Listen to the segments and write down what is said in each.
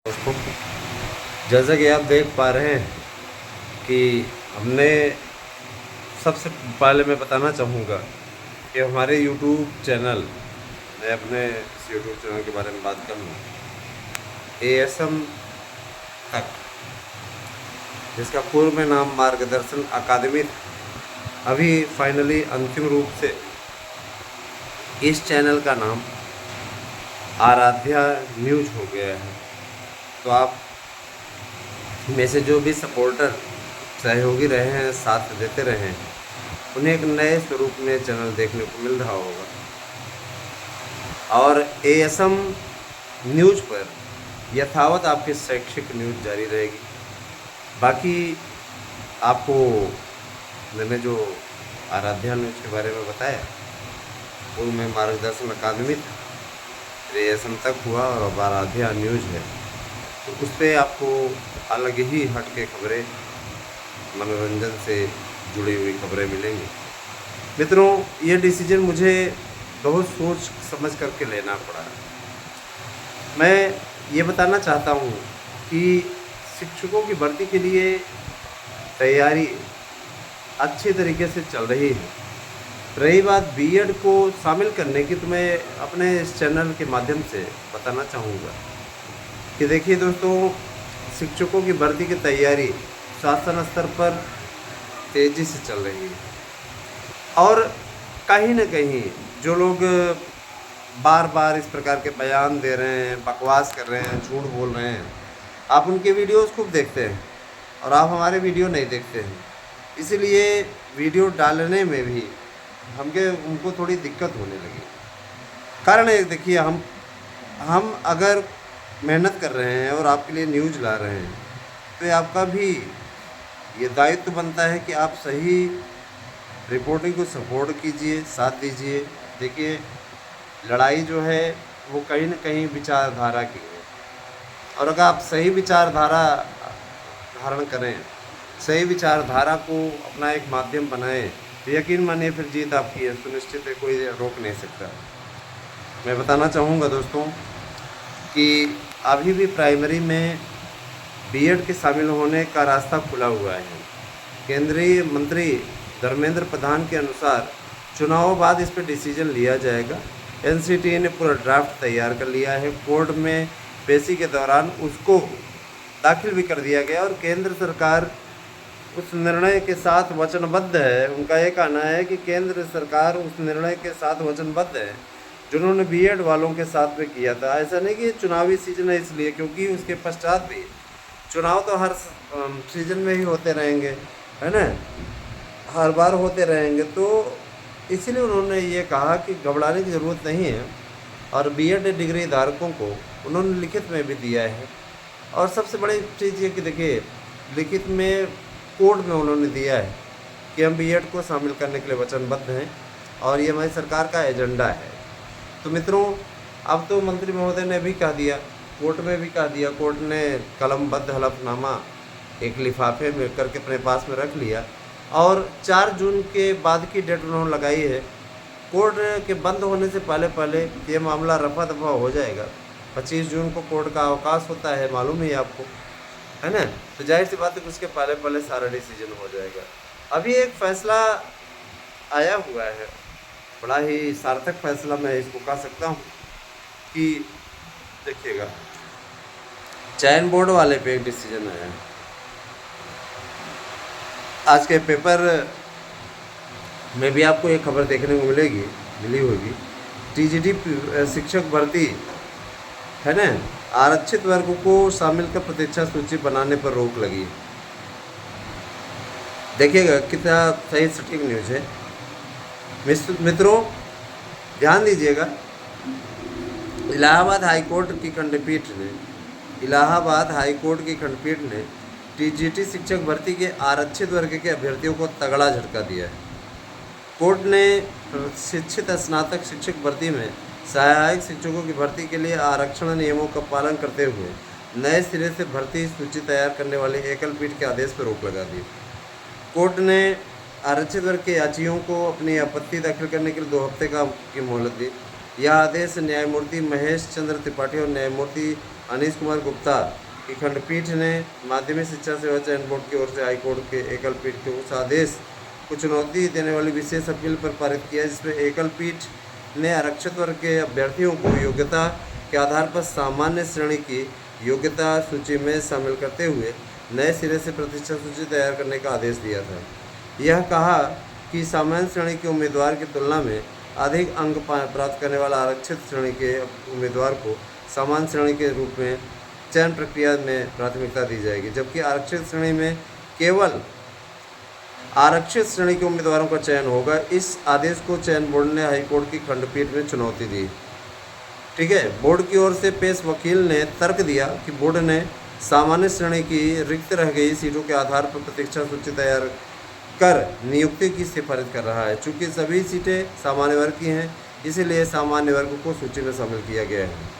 दोस्तों, जैसा कि आप देख पा रहे हैं कि हमने सबसे पहले मैं बताना चाहूँगा कि हमारे यूट्यूब चैनल, मैं अपने इस यूट्यूब चैनल के बारे में बात कर लूँ, ASM तक, जिसका पूर्व में नाम मार्गदर्शन अकादमी था, अभी फाइनली अंतिम रूप से इस चैनल का नाम आराध्या न्यूज हो गया है। तो आप में से जो भी सपोर्टर सहयोगी रहे हैं, साथ देते रहे हैं, उन्हें एक नए स्वरूप में चैनल देखने को मिल रहा होगा। और ASM न्यूज पर यथावत आपकी शैक्षिक न्यूज जारी रहेगी। बाकी आपको मैंने जो आराध्या न्यूज के बारे में बताया, उनमें मार्गदर्शन अकादमी था, फिर ASM तक हुआ और अब आराध्या न्यूज है। तो उस पर आपको अलग ही हट के खबरें, मनोरंजन से जुड़ी हुई खबरें मिलेंगी। मित्रों, ये डिसीजन मुझे बहुत सोच समझ करके लेना पड़ा। मैं ये बताना चाहता हूँ कि शिक्षकों की भर्ती के लिए तैयारी अच्छी तरीके से चल रही है। रही बात B.Ed को शामिल करने की, तो मैं अपने इस चैनल के माध्यम से बताना चाहूँगा कि देखिए दोस्तों, शिक्षकों की भर्ती की तैयारी शासन स्तर पर तेज़ी से चल रही है। और कहीं न कहीं जो लोग बार बार इस प्रकार के बयान दे रहे हैं, बकवास कर रहे हैं, झूठ बोल रहे हैं, आप उनके वीडियोस खूब देखते हैं और आप हमारे वीडियो नहीं देखते हैं। इसीलिए वीडियो डालने में भी उनको थोड़ी दिक्कत होने लगी। कारण है, देखिए, हम अगर मेहनत कर रहे हैं और आपके लिए न्यूज़ ला रहे हैं, तो ये आपका भी ये दायित्व बनता है कि आप सही रिपोर्टिंग को सपोर्ट कीजिए, साथ दीजिए। देखिए, लड़ाई जो है वो कहीं न कहीं विचारधारा की है, और अगर आप सही विचारधारा धारण करें, सही विचारधारा को अपना एक माध्यम बनाएं, तो यकीन मानिए फिर जीत आपकी है, सुनिश्चित है, कोई रोक नहीं सकता। मैं बताना चाहूँगा दोस्तों कि अभी भी प्राइमरी में B.Ed के शामिल होने का रास्ता खुला हुआ है। केंद्रीय मंत्री धर्मेंद्र प्रधान के अनुसार चुनाव बाद इस पर डिसीजन लिया जाएगा। NCTA ने पूरा ड्राफ्ट तैयार कर लिया है। कोर्ट में पेशी के दौरान उसको दाखिल भी कर दिया गया और केंद्र सरकार उस निर्णय के साथ वचनबद्ध है। उनका ये कहना है कि केंद्र सरकार उस निर्णय के साथ वचनबद्ध है जिन्होंने B.Ed वालों के साथ में किया था। ऐसा नहीं कि चुनावी सीजन है इसलिए, क्योंकि उसके पश्चात भी चुनाव तो हर सीजन में ही होते रहेंगे, है ना, हर बार होते रहेंगे। तो इसीलिए उन्होंने ये कहा कि घबराने की ज़रूरत नहीं है। और B.Ed डिग्री धारकों को उन्होंने लिखित में भी दिया है। और सबसे बड़ी चीज़ ये कि देखिए, लिखित में कोड में उन्होंने दिया है कि हम B.Ed को शामिल करने के लिए वचनबद्ध हैं और ये हमारी सरकार का एजेंडा है। तो मित्रों, अब तो मंत्री महोदय ने भी कह दिया, कोर्ट में भी कह दिया, कोर्ट ने कलमबद्ध हलफनामा एक लिफाफे में करके अपने पास में रख लिया और 4 जून के बाद की डेट उन्होंने लगाई है। कोर्ट के बंद होने से पहले पहले ये मामला रफा दफा हो जाएगा। 25 जून को कोर्ट का अवकाश होता है, मालूम है आपको, है ना। तो जाहिर सी बात है कि उसके पहले पहले सारा डिसीजन हो जाएगा। अभी एक फैसला आया हुआ है, बड़ा ही सार्थक फैसला मैं इसको कह सकता हूँ कि देखिएगा, चयन बोर्ड वाले पे एक डिसीजन आया है। आज के पेपर में भी आपको एक खबर देखने को मिली होगी। TGT शिक्षक भर्ती, है ना, आरक्षित वर्ग को शामिल कर प्रतीक्षा सूची बनाने पर रोक लगी। देखिएगा कितना सही सटीक न्यूज़ है। मित्रों, ध्यान दीजिएगा, इलाहाबाद हाईकोर्ट की खंडपीठ ने TGT शिक्षक भर्ती के आरक्षित वर्ग के अभ्यर्थियों को तगड़ा झटका दिया है। कोर्ट ने शिक्षित स्नातक शिक्षक भर्ती में सहायक शिक्षकों की भर्ती के लिए आरक्षण नियमों का पालन करते हुए नए सिरे से भर्ती सूची तैयार करने वाली एकल पीठ के आदेश पर रोक लगा दी। कोर्ट ने आरक्षित वर्ग के याचियों को अपनी आपत्ति दाखिल करने के लिए 2 हफ्ते की मोहलत दी। यह आदेश न्यायमूर्ति महेश चंद्र त्रिपाठी और न्यायमूर्ति अनीश कुमार गुप्ता की खंडपीठ ने माध्यमिक शिक्षा सेवा चयन बोर्ड की ओर से हाईकोर्ट के एकल पीठ के उस आदेश को चुनौती देने वाली विशेष अपील पर पारित किया, जिसमें एकल पीठ ने आरक्षित वर्ग के अभ्यर्थियों को योग्यता के आधार पर सामान्य श्रेणी की योग्यता सूची में शामिल करते हुए नए सिरे से प्रतिष्ठा सूची तैयार करने का आदेश दिया था। यह कहा कि सामान्य श्रेणी के उम्मीदवार की तुलना में अधिक अंक प्राप्त करने वाला आरक्षित श्रेणी के उम्मीदवार को सामान्य श्रेणी के रूप में चयन प्रक्रिया में प्राथमिकता दी जाएगी, जबकि आरक्षित श्रेणी में केवल आरक्षित श्रेणी के उम्मीदवारों का चयन होगा। इस आदेश को चयन बोर्ड ने हाईकोर्ट की खंडपीठ में चुनौती दी। ठीक है, बोर्ड की ओर से पेश वकील ने तर्क दिया कि बोर्ड ने सामान्य श्रेणी की रिक्त रह गई सीटों के आधार पर प्रतीक्षा सूची तैयार कर नियुक्ति की सिफारिश कर रहा है। चूँकि सभी सीटें सामान्य वर्ग की हैं, इसीलिए सामान्य वर्ग को सूची में शामिल किया गया है।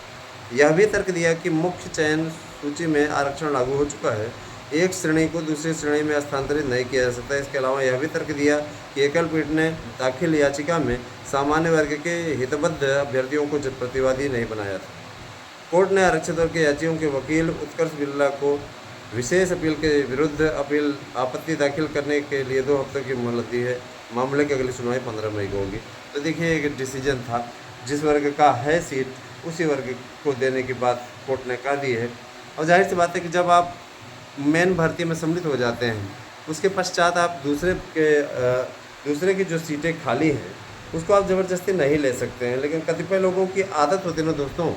यह भी तर्क दिया कि मुख्य चयन सूची में आरक्षण लागू हो चुका है, एक श्रेणी को दूसरी श्रेणी में स्थानांतरित नहीं किया जा सकता। इसके अलावा यह भी तर्क दिया कि एकल पीठ ने दाखिल याचिका में सामान्य वर्ग के हितबद्ध अभ्यर्थियों को प्रतिवादी नहीं बनाया था। कोर्ट ने आरक्षित वर्ग के याचियों के वकील उत्कर्ष बिरला को विशेष अपील के विरुद्ध आपत्ति दाखिल करने के लिए 2 हफ्तों की मोहलत दी है। मामले की अगली सुनवाई 15 मई को होगी। तो देखिए, एक डिसीजन था, जिस वर्ग का है सीट उसी वर्ग को देने की बात कोर्ट ने कह दी है। और जाहिर सी बात है कि जब आप मेन भर्ती में सम्मिलित हो जाते हैं, उसके पश्चात आप दूसरे की जो सीटें खाली हैं उसको आप ज़बरदस्ती नहीं ले सकते हैं। लेकिन कतिपय लोगों की आदत होती है ना दोस्तों,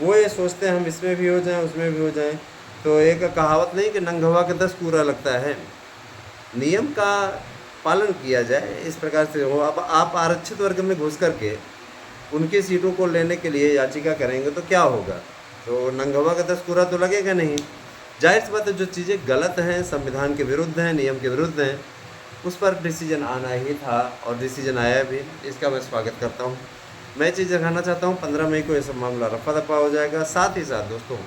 वो ये सोचते हैं हम इसमें भी हो जाएं उसमें भी हो जाएं। तो एक कहावत नहीं कि नंगहवा के 10 कूरा लगता है, नियम का पालन किया जाए, इस प्रकार से हो। अब आप आरक्षित वर्ग में घुस करके उनकी सीटों को लेने के लिए याचिका करेंगे तो क्या होगा? तो नंगहवा का 10 कूरा तो लगेगा नहीं। जाहिर सी बात है, जो चीज़ें गलत हैं, संविधान के विरुद्ध हैं, नियम के विरुद्ध हैं, उस पर डिसीजन आना ही था और डिसीजन आया भी। इसका मैं स्वागत करता हूँ। मैं चीज़ दिखाना चाहता हूँ 15 मई को ये सब मामला रफा दफा हो जाएगा। साथ ही साथ दोस्तों,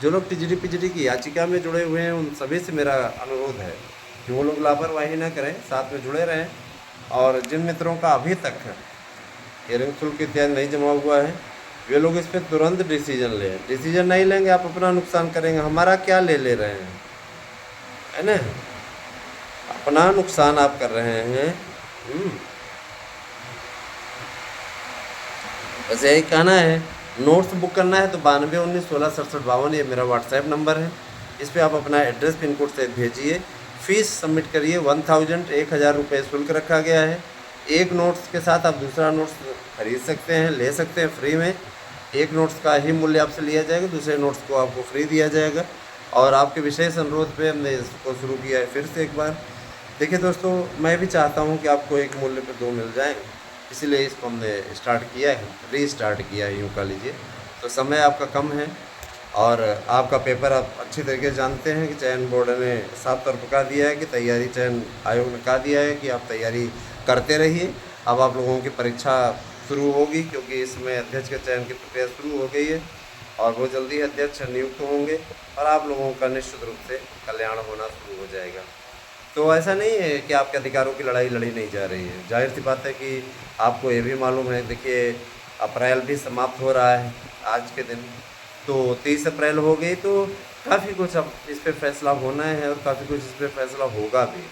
जो लोग टीजीटी पीजीटी की याचिका में जुड़े हुए हैं उन सभी से मेरा अनुरोध है कि वो लोग लापरवाही ना करें, साथ में जुड़े रहें। और जिन मित्रों का अभी तक हियरिंग शुल्क इत्यादि नहीं जमा हुआ है, वे लोग इस पर तुरंत डिसीजन लें। डिसीजन नहीं लेंगे आप अपना नुकसान करेंगे। हमारा क्या ले रहे हैं, है ना? अपना नुकसान आप कर रहे हैं। बस यही कहना है। नोट्स बुक करना है तो 9219166752 ये मेरा व्हाट्सएप नंबर है। इस पर आप अपना एड्रेस पिन कोड से भेजिए। फ़ीस सबमिट करिए। 1000 रुपये शुल्क रखा गया है। एक नोट्स के साथ आप दूसरा नोट्स खरीद सकते हैं, ले सकते हैं फ्री में। एक नोट्स का ही मूल्य आपसे लिया जाएगा, दूसरे नोट्स को आपको फ्री दिया जाएगा। और आपके विशेष अनुरोध पे हमने इसको शुरू किया है फिर से एक बार। देखिए दोस्तों, मैं भी चाहता हूँ कि आपको एक मूल्य पे 2 मिल जाएँ, इसीलिए इसको हमने स्टार्ट किया है, रीस्टार्ट किया है, यूँ कह लीजिए। तो समय आपका कम है और आपका पेपर आप अच्छी तरीके से जानते हैं कि चयन बोर्ड ने साफ तौर पर कह दिया है कि तैयारी, चयन आयोग ने कह दिया है कि आप तैयारी करते रहिए। अब आप लोगों की परीक्षा शुरू होगी, क्योंकि इसमें अध्यक्ष के चयन की प्रक्रिया शुरू हो गई है और वो जल्दी अध्यक्ष नियुक्त होंगे और आप लोगों का निश्चित रूप से कल्याण होना शुरू हो जाएगा। तो ऐसा नहीं है कि आपके अधिकारों की लड़ाई लड़ी नहीं जा रही है। जाहिर सी बात है कि आपको ये भी मालूम है। देखिए, अप्रैल भी समाप्त हो रहा है आज के दिन, तो 30 अप्रैल हो गई, तो काफ़ी कुछ अब इस पर फैसला होना है और काफ़ी कुछ इस पर फैसला होगा भी।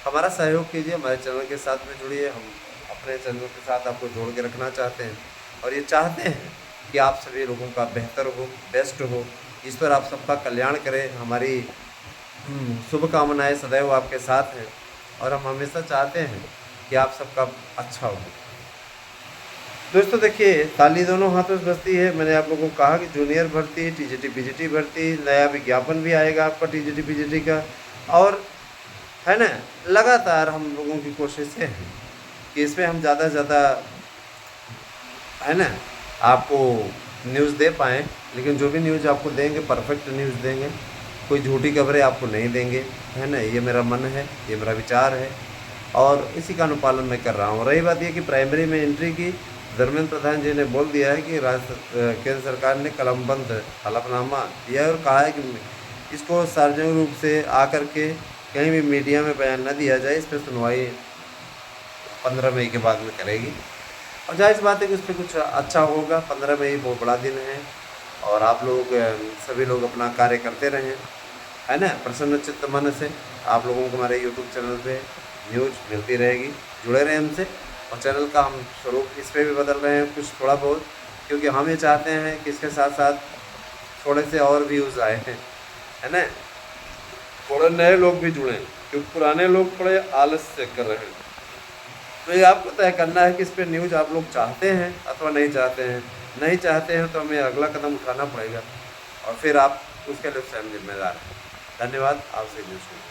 हमारा सहयोग कीजिए, हमारे चैनल के साथ में जुड़िए। हम अपने चैनल के साथ आपको जोड़ के रखना चाहते हैं और ये चाहते हैं कि आप सभी लोगों का बेहतर हो, बेस्ट हो, ईश्वर आप सबका कल्याण करें। हमारी शुभकामनाएं सदैव आपके साथ हैं और हम हमेशा चाहते हैं कि आप सबका अच्छा हो। दोस्तों देखिए, ताली दोनों हाथों से बजती है। मैंने आप लोगों को कहा कि जूनियर भर्ती, टीजीटी पीजीटी भर्ती, नया विज्ञापन भी आएगा आपका टीजीटी पीजीटी का। और है ना, लगातार हम लोगों की कोशिशें हैं कि इसमें हम ज़्यादा से ज़्यादा, है ना, आपको न्यूज़ दे पाएँ। लेकिन जो भी न्यूज़ आपको देंगे परफेक्ट न्यूज़ देंगे, कोई झूठी खबरें आपको नहीं देंगे, है ना। ये मेरा मन है, ये मेरा विचार है और इसी का अनुपालन मैं कर रहा हूँ। रही बात ये कि प्राइमरी में एंट्री की, धर्मेंद्र प्रधान जी ने बोल दिया है कि केंद्र सरकार ने कलमबंद हलफनामा दिया है और कहा है कि इसको सार्वजनिक रूप से आकर के कहीं भी मीडिया में बयान न दिया जाए। इस पर सुनवाई 15 मई के बाद में करेगी और जाहिर सी बात है कि उस पर कुछ अच्छा होगा। 15 मई बहुत बड़ा दिन है और आप लोग सभी लोग अपना कार्य करते रहें, है ना, प्रसन्न चित्त मन से। आप लोगों को हमारे यूट्यूब चैनल पे न्यूज़ मिलती रहेगी, जुड़े रहें हमसे। और चैनल का हम स्वरूप इस पे भी बदल रहे हैं कुछ थोड़ा बहुत, क्योंकि हम ये चाहते हैं कि इसके साथ साथ थोड़े से और व्यूज़ आए हैं, है ना, थोड़े नए लोग भी जुड़ें, क्योंकि पुराने लोग थोड़े आलस से कर रहे हैं। तो ये आपको तय करना है कि इस पे न्यूज़ आप लोग चाहते हैं अथवा नहीं चाहते हैं। नहीं चाहते हैं तो हमें अगला कदम उठाना पड़ेगा, और फिर आप उसके लिए स्वयं जिम्मेदार हैं। धन्यवाद, आपसे न्यूज़ सुनिए।